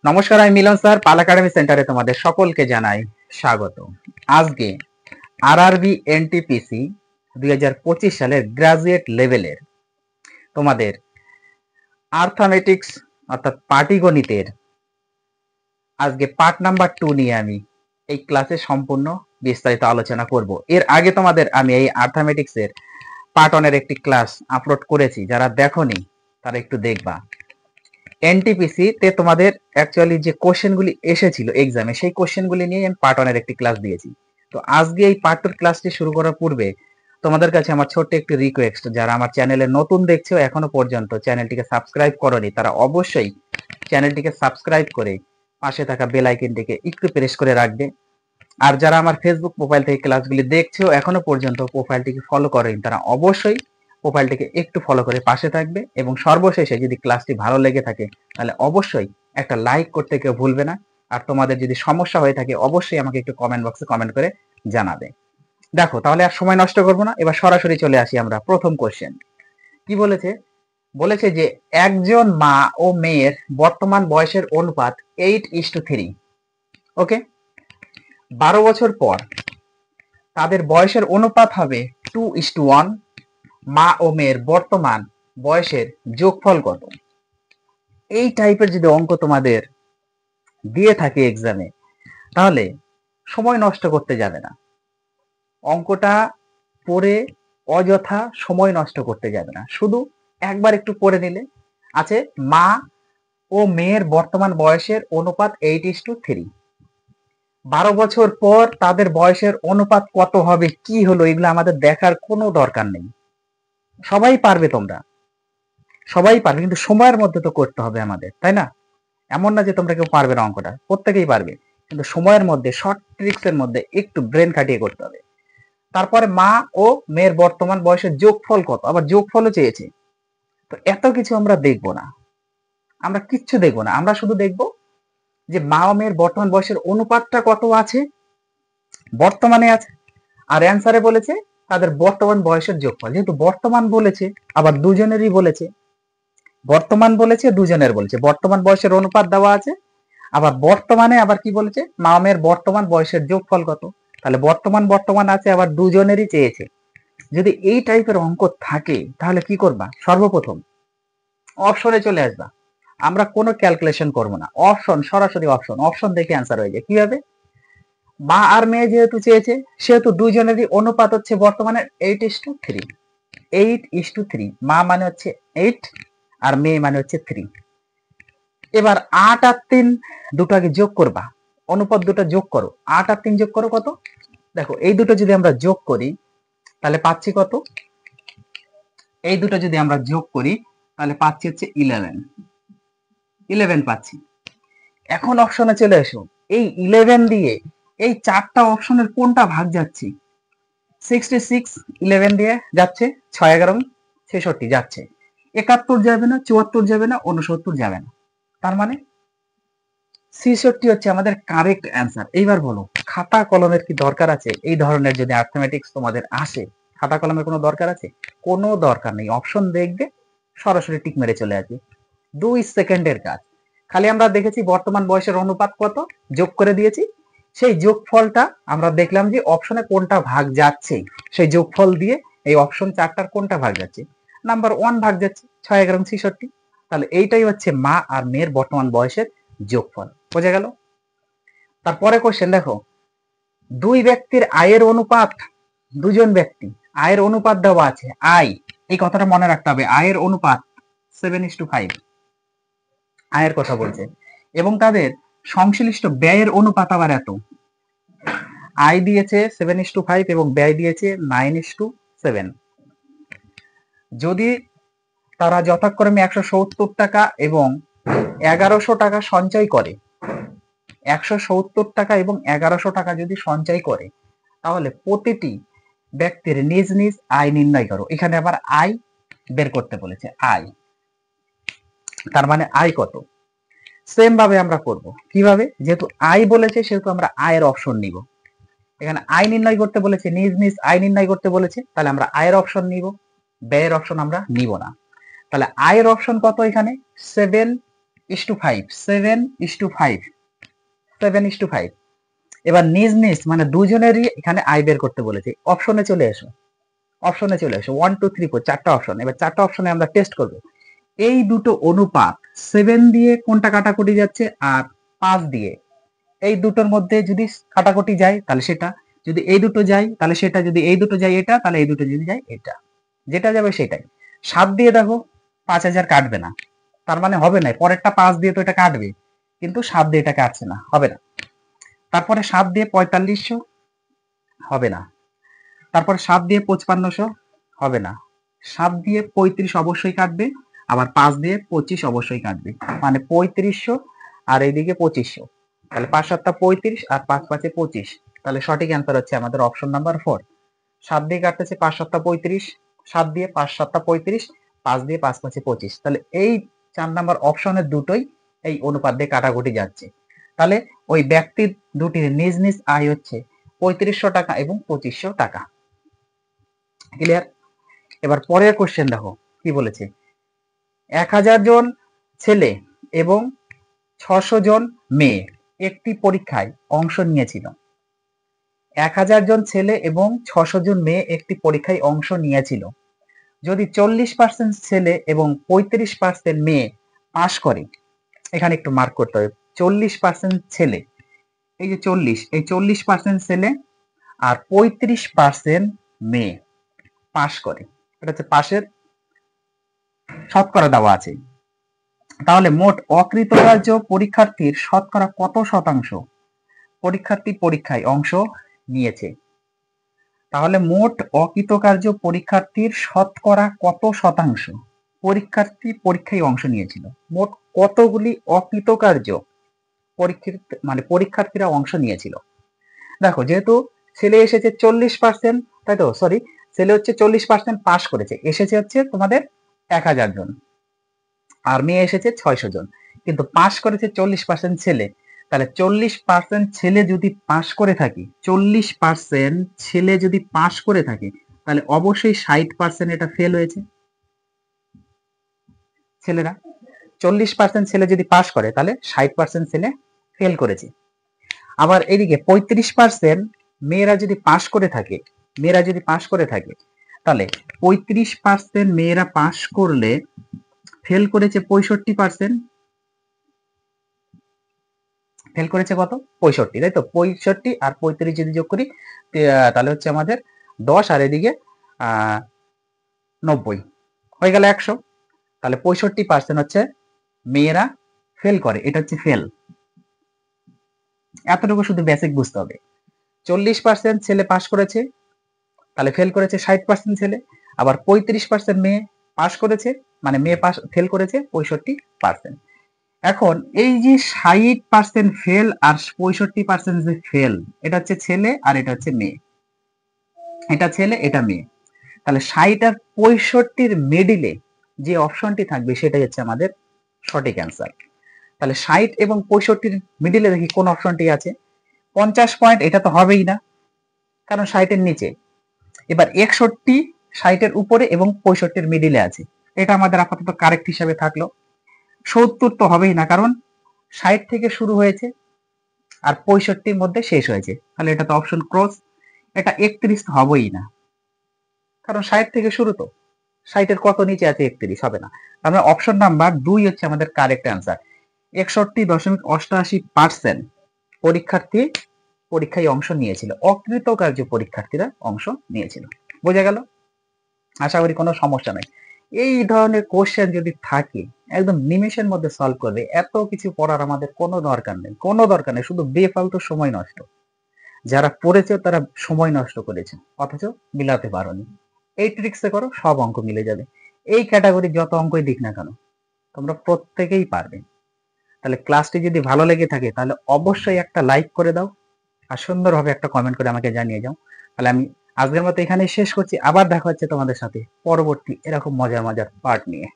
নমস্কার, আমি মিলন স্যার, পাল একাডেমি সেন্টারে তোমাদের সকলকে জানাই স্বাগত। আজকে আরআরবি এনটিপিসি 2025 সালের গ্রাজুয়েট লেভেলের তোমাদের আর্থামেটিক্স অর্থাৎ পাটিগণিতের আজকে পার্ট নাম্বার 2 নিয়ে আমি এই ক্লাসে সম্পূর্ণ বিস্তারিত আলোচনা করব। এর আগে তোমাদের আমি এই আর্থামেটিক্সের পার্ট 1 এর একটি ক্লাস আপলোড করেছি, যারা দেখোনি তারা একটু দেখবা। এনটিপিসি তে তোমাদের অ্যাকচুয়ালি যে কোশ্চেনগুলি এসেছিল এক্সামে, সেই কোশ্চেনগুলি নিয়ে আমি পার্ট 1 এর একটি ক্লাস দিয়েছি। তো আজকে এই পার্ট 2 ক্লাসটি শুরু করার পূর্বে তোমাদের কাছে আমার ছোট্ট একটি রিকোয়েস্ট, যারা আমার চ্যানেলে নতুন দেখছো এখনো পর্যন্ত চ্যানেলটিকে সাবস্ক্রাইব করোনি, তারা অবশ্যই চ্যানেলটিকে সাবস্ক্রাইব করে পাশে থাকা বেল আইকনটিকে একটু প্রেস করে রাখবে। আর যারা আমার ফেসবুক প্রোফাইল থেকে ক্লাসগুলি দেখছো এখনো পর্যন্ত প্রোফাইলটিকে ফলো করেন, তারা অবশ্যই প্রোফাইলটিকে একটু ফলো করে পাশে থাকবে। এবং সর্বশেষে যদি ক্লাসটি ভালো লেগে থাকে তাহলে অবশ্যই একটা লাইক করতে কেউ ভুলবে না। আর তোমাদের যদি সমস্যা হয়ে থাকে অবশ্যই আমাকে একটু কমেন্ট বক্সে কমেন্ট করে জানাবে। দেখো, তাহলে আর সময় নষ্ট করবো না, এবার সরাসরি চলে আসি আমরা প্রথম কোশ্চেন। কি বলেছে? বলেছে যে একজন মা ও মেয়ের বর্তমান বয়সের অনুপাত 8:3। ওকে, 12 বছর পর তাদের বয়সের অনুপাত হবে 2:1। মা ও মেয়ের বর্তমান বয়সের যোগফল কত? এই টাইপের যদি অঙ্ক তোমাদের দিয়ে থাকে এক্সামে, তাহলে সময় নষ্ট করতে যাবে না। অঙ্কটা পড়ে অযথা সময় নষ্ট করতে যাবে না, শুধু একবার একটু পড়ে নিলে আছে মা ও মেয়ের বর্তমান বয়সের অনুপাত 8:3। 12 বছর পর তাদের বয়সের অনুপাত কত হবে, কি হলো, এগুলো আমাদের দেখার কোনো দরকার নেই। সবাই পারবে, তোমরা সবাই পারবে, কিন্তু সময়ের মধ্যে তো করতে হবে আমাদের, তাই না? এমন না যে তোমরা কেউ পারবে না, অঙ্কটা প্রত্যেকেই পারবে, কিন্তু সময়ের মধ্যে শর্ট ট্রিক্সের মধ্যে একটু ব্রেন খাটিয়ে করতে হবে। তারপরে মা ও মেয়ের বর্তমান বয়সের যোগফল কত, আবার যোগফলও চেয়েছে। তো এত কিছু আমরা দেখবো না, আমরা কিচ্ছু দেখবো না, আমরা শুধু দেখবো যে মা ও মেয়ের বর্তমান বয়সের অনুপাতটা কত আছে, বর্তমানে আছে। আর অ্যান্সারে বলেছে তাদের বর্তমান বয়সের যোগফল। যেহেতু বর্তমান বলেছে, আবার দুজনেরই বলেছে, বর্তমান বলেছে দুজনের বলেছে, বর্তমান বয়সের অনুপাত দেওয়া আছে, আবার বর্তমানে আবার কি বলেছে, মা মেয়ের বর্তমান বয়সের যোগফল কত। তাহলে বর্তমান বর্তমান আছে, আবার দুজনেরই চেয়েছে। যদি এই টাইপের অঙ্ক থাকে তাহলে কি করবা? সর্বপ্রথম অপশনে চলে আসবা। আমরা কোনো ক্যালকুলেশন করবো না, অপশন, সরাসরি অপশন, অপশন দেখে অ্যান্সার হয়ে যায়। কিভাবে? মা আর মেয়ে যেহেতু চেয়েছে, সেহেতু দুজনেরই অনুপাত হচ্ছে বর্তমানে 8:3। 8:3, মা মানে হচ্ছে 8 আর মেয়ে মানে হচ্ছে 3। এবার 8 আর 3 দুটাকে যোগ করবা, অনুপাত দুটো যোগ করো। 8 আর 3 যোগ করো কত? দেখো, এই দুটো যদি আমরা যোগ করি তাহলে পাচ্ছি কত? এই দুটো যদি আমরা যোগ করি তাহলে পাচ্ছি হচ্ছে 11 পাচ্ছি। এখন অপশনে চলে এসো, এই 11 দিয়ে এই চারটা অপশনের কোনটা ভাগ যাচ্ছে? 66 11 দিয়ে যাচ্ছে, 6 11 66 যাচ্ছে। 71 যাবে না, 74 যাবে না, 69 যাবে না। তার মানে 66 হচ্ছে আমাদের কারেক্ট অ্যান্সার। এইবার বলো, খাতা কলমের কি দরকার আছে? এই ধরনের যদি অ্যাথমেটিক্স তোমাদের আসে, খাতা কলমের কোনো দরকার আছে? কোনো দরকার নেই, অপশন দেখবে, সরাসরি টিক মেরে চলে আসবে। 2 সেকেন্ডের কাজ। খালি আমরা দেখেছি বর্তমান বয়সের অনুপাত কত, যোগ করে দিয়েছি। সেই যোগফলটা আমরা দেখলাম যে অপশনে কোনটা ভাগ যাচ্ছে, সেই যোগফল দিয়ে এই অপশন চারটার কোনটা ভাগ যাচ্ছে। নাম্বার 1 ভাগ যাচ্ছে, 6 11 66। তাহলে এইটাই হচ্ছে মা আর মেয়ের বর্তমান বয়সের যোগফল। বোঝা গেল? তারপরে কোশ্চেন দেখো, দুই ব্যক্তির আয়ের অনুপাত, দুজন ব্যক্তি আয়ের অনুপাত দেওয়া আছে, আয়, এই কথাটা মনে রাখতে হবে, আয়ের অনুপাত 7:5, আয়ের কথা বলছে, এবং তাদের সংশ্লিষ্ট ব্যয়ের অনুপাত আবার এত। আয় দিয়েছে 7:5 এবং ব্যয় দিয়েছে 9:7। যদি তারা যথাক্রমে 170 টাকা এবং 1100 টাকা সঞ্চয় করে, 170 টাকা এবং 1100 টাকা যদি সঞ্চয় করে, তাহলে প্রতিটি ব্যক্তির নিজ নিজ আয় নির্ণয় করো। এখানে আবার আয় বের করতে বলেছে, আয়, তার মানে আয় কত? সেম ভাবে আমরা করব। কিভাবে? যেহেতু আয় বলেছে সেহেতু আমরা আয়ের অপশন নিব। এখানে আয় নির্ণয় করতে বলেছে, নিজ নিজ আয় নির্ণয় করতে বলেছে, তাহলে আমরা আয়ের অপশন নিব, ব্যয়ের অপশন আমরা নিব না। তাহলে আয়ের অপশন কত? এখানে 7 7:5, 7:5, 7:5। এবার নিজ নিজ মানে দুজনেরই এখানে আয় বের করতে বলেছে। অপশনে চলে এসো, 1 2 3 4 চারটা অপশন। এবার চারটা অপশনে আমরা টেস্ট করব এই দুটো অনুপাত 7 দিয়ে কোনটা কাটাকুটি যাচ্ছে আর 5 দিয়ে, এই দুটোর মধ্যে যদি কাটাকুটি যায় তাহলে সেটা, যদি এই দুটো যায় তাহলে সেটা, যদি এই দুটো যায় এটা তাহলে এই দুটো যদি যায় এটা, যেটা যাবে সেটাই। 7 দিয়ে দেখো 5,000 কাটবে না, তার মানে হবে না। পরেরটা 5 দিয়ে তো এটা কাটবে, কিন্তু 7 দিয়ে এটা কাটছে না, হবে না। তারপরে 7 দিয়ে 4500 হবে না। তারপরে 7 দিয়ে 5500 হবে না। 7 দিয়ে 35 অবশ্যই কাটবে, আবার 5 দিয়ে 25 অবশ্যই কাটবে, মানে 3500 আর এইদিকে 2500। তাহলে 5 7 35 আর 5 5 25। তাহলে সঠিক অ্যান্সার হচ্ছে আমাদের অপশন নাম্বার 4। 7 দিয়ে কাটতেছে 5 7 35, 7 দিয়ে 5 7 35, 5 দিয়ে 5 5 25। তাহলে এই 4 নাম্বার অপশনের দুটোই এই অনুপাত দিয়ে কাটাকুটি যাচ্ছে। তাহলে ওই ব্যক্তির দুটির নিজ নিজ আয় হচ্ছে 3500 টাকা এবং 2500 টাকা। ক্লিয়ার? এবার পরের কোশ্চেন দেখো কি বলেছে। 1000 জন ছেলে এবং 600 জন মেয়ে একটি পরীক্ষায় অংশ নিয়েছিল। 1000 জন ছেলে এবং 600 জন মেয়ে একটি পরীক্ষায় অংশ নিয়েছিল। যদি 40% ছেলে এবং 35% মেয়ে পাশ করে, এখানে একটু মার্ক করতে হবে, 40% ছেলে, এই যে 40, এই 40% ছেলে আর 35% মেয়ে পাশ করে, এটা হচ্ছে পাশের শতকরা দেওয়া আছে। তাহলে মোট অকৃতকার্য পরীক্ষার্থীর শতকরা কত শতাংশ পরীক্ষার্থী পরীক্ষায় অংশ নিয়েছে? তাহলে মোট অকৃতকার্য পরীক্ষার্থীর শতকরা কত শতাংশ পরীক্ষার্থী পরীক্ষায় অংশ নিয়েছিল? মোট কতগুলি অকৃতকার্য পরীক্ষার্থীরা অংশ নিয়েছিল? দেখো, যেহেতু ছেলে এসেছে 40%, তাই তো, সরি, ছেলে হচ্ছে 40% পাস করেছে, এসেছে হচ্ছে তোমাদের 1000 জন, আর মেয়ে এসেছে 600 জন, কিন্তু পাস করেছে 40% ছেলে। তাহলে 40% ছেলে যদি পাস করে থাকে, 40% ছেলে যদি পাস করে থাকে, তাহলে অবশ্যই 60% এটা ফেল হয়েছে। ছেলেরা 40% ছেলে যদি পাস করে তাহলে 60% ছেলে ফেল করেছে। আবার এদিকে 35% মেয়েরা যদি পাস করে থাকে, তাহলে 35% মেয়েরা পাস করলে ফেল করেছে 65%, ফেল করেছে কত? 65, তাই তো। 65 আর 35 যদি যোগ করি তাহলে হচ্ছে আমাদের 10, আর এদিকে 90, হয়ে গেল 100। তাহলে 65% হচ্ছে মেয়েরা ফেল করে, এটা হচ্ছে ফেল। এতটুকু শুধু বেসিক বুঝতে হবে। 40% ছেলে পাস করেছে, তাহলে ফেল করেছে 60% ছেলে। আবার 35% মেয়ে পাস করেছে, মানে মেয়ে পাস ফেল করেছে 65%। এখন এই যে 60% ফেল আর 65% যে ফেল, এটা হচ্ছে ছেলে আর এটা হচ্ছে মেয়ে, এটা ছেলে এটা মেয়ে। তাহলে 60 আর 65-র মিডিলে যে অপশনটি থাকবে সেটাই হচ্ছে আমাদের সঠিক অ্যান্সার। তাহলে 60 এবং 65-র মিডিলে দেখি কোন অপশনটি আছে। 50 পয়েন্ট, এটা তো হবেই না, কারণ 60-এর নিচে। এবার 61 60-এর উপরে এবং 65-র মিডিলে আছে, এটা আমাদের আপাতত কারেক্ট হিসাবে থাকলো। 70 তো হবেই না, কারণ 60 থেকে শুরু হয়েছে আর 65-র মধ্যে শেষ হয়েছে, তাহলে এটা তো অপশন ক্রস। এটা 31 তো হবেই না, কারণ 60 থেকে শুরু, তো 60-এর কত নিচে আছে? 31, হবে না। তাহলে অপশন নাম্বার 2 হচ্ছে আমাদের কারেক্ট অ্যান্সার। 61.88% পরীক্ষার্থী পরীক্ষায় অংশ নিয়েছিল, অকৃতকার্য পরীক্ষার্থীরা অংশ নিয়েছিল। বোঝা গেল? আশা করি কোনো সমস্যা নাই। এই ধরনের কোশ্চেন যদি থাকে একদম নিমেষের মধ্যে সলভ করবে, এত কিছু পড়ার আমাদের কোনো দরকার নেই, শুধু বেফালতু সময় নষ্ট। যারা পড়েছে তারা সময় নষ্ট করেছে, অথচ মিলাতে পারোনি। এই ট্রিক্সে করো, সব অঙ্ক মিলে যাবে। এই ক্যাটাগরির যত অঙ্কই দিক না কেন, তোমরা প্রত্যেকেই পারবে। তাহলে ক্লাসটি যদি ভালো লেগে থাকে তাহলে অবশ্যই একটা লাইক করে দাও, আর সুন্দরভাবে একটা কমেন্ট করে আমাকে জানিয়ে যাও। তাহলে আমি আজকের মতো এখানেই শেষ করছি। আবার দেখা হচ্ছে তোমাদের সাথে পরবর্তী এরকম মজার মজার পার্ট নিয়ে।